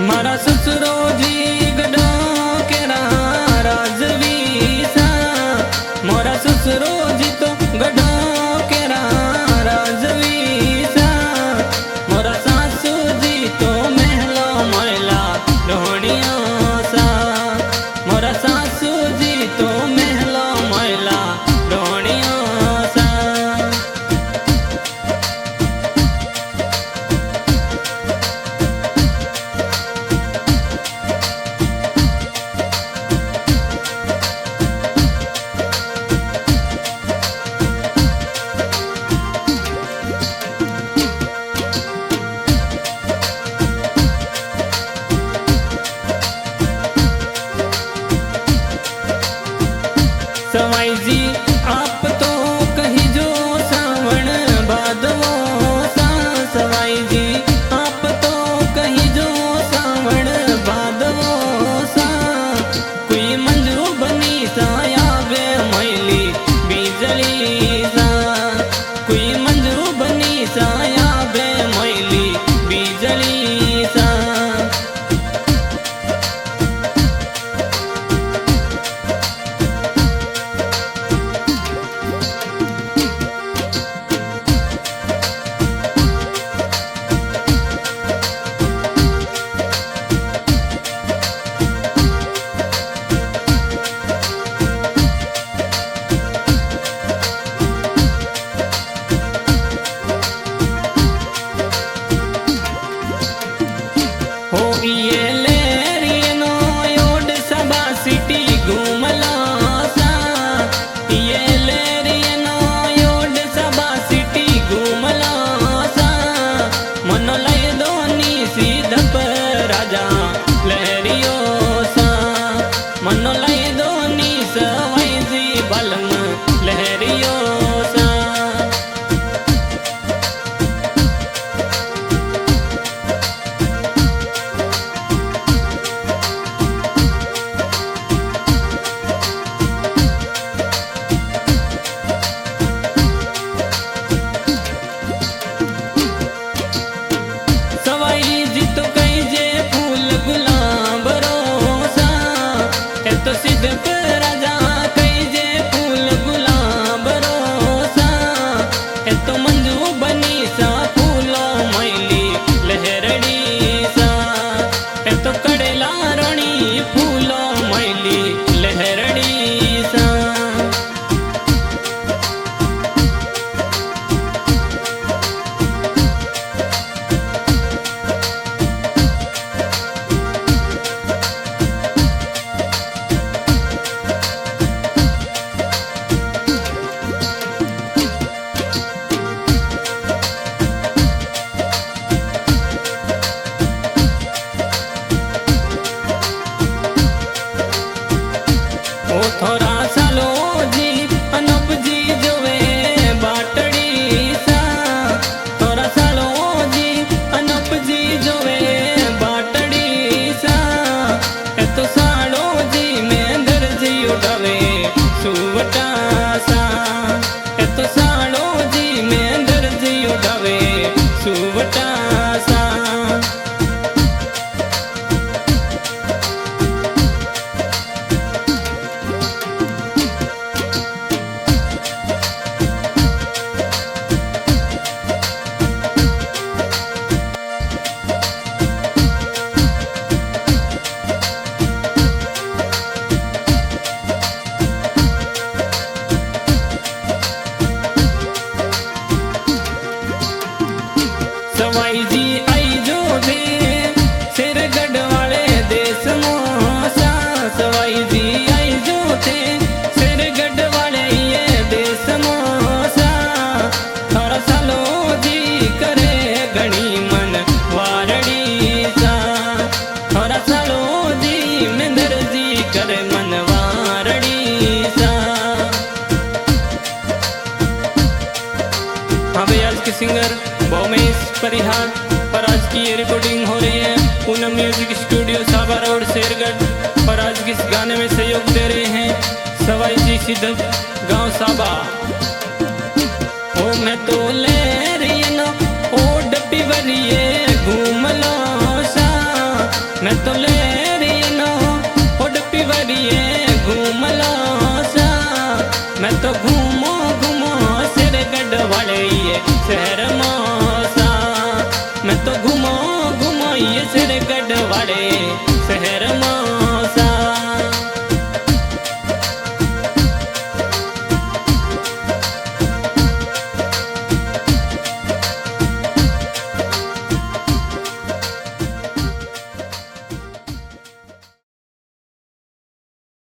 मारा ससुरो जी गडो केरा राजवी सा मोरा ससुरो जी तो गडो केरा राजवी सा मोरा सासू जी तो महलो मैला ढोणिया सा मोरा सासू जी तो महलो मैला ढोणिया सा सवाई जी आप तो कही जो सावण भादवो सा सवाई जी आप तो कही जो सावण भादवो सा कोई मंजू बनी सा आवे मैली बिजली सा कोई मंजू बनी सा आवे मैली बिजली सा हो ये लेरियनो योड सबा सिटी घूमला सा ये लेरियनो योड सबा सिटी घूमला सा मनो लय दोनी सीधप राजा लहरियो सा मनो लय दोनी सवाई जी बलम लहरियो सा सवाई जी तो कई जे फूल गुलाब रोसा है तो सिद्ध राजा कई जे फूल गुलाब रोसा है तो मंजू बनी सा फूलो मैली लहरड़ी सा है तो कड़ेला रणी फूलो मैली लहरड़ी सा ओ थोड़ा सालो जी अनूप जी जोवे बाटड़ी सा थोड़ा सालो जी अनूप जी जोवे बाटड़ी सा ए तो सालो जी में दर्जी उड़ावे सुवटा सा ए तो सालो जी में दर्जी उड़ावे सुवटा सा सवाई जी आई जो दे सिरगढ़ वाले देश मोसा सवाई जी आई जो थे सिरगढ़ वाले ये देश मोसा थोड़ा सालो जी करे घणी मन वारड़ी सा थोड़ा सालो जी मिंदर जी करे मन वारड़ी सा। हमें आज के सिंगर भौमेश परिहार पर आज की ये रिकॉर्डिंग हो रही है पूनम म्यूजिक स्टूडियो साबा रोड शेरगढ़ पर आज के इस गाने में सहयोग दे रहे हैं सवाई जी सिद्ध गांव साबा। ओ मैं तो ले रही न ओ डब्बी भरिए घूम लो सा शहर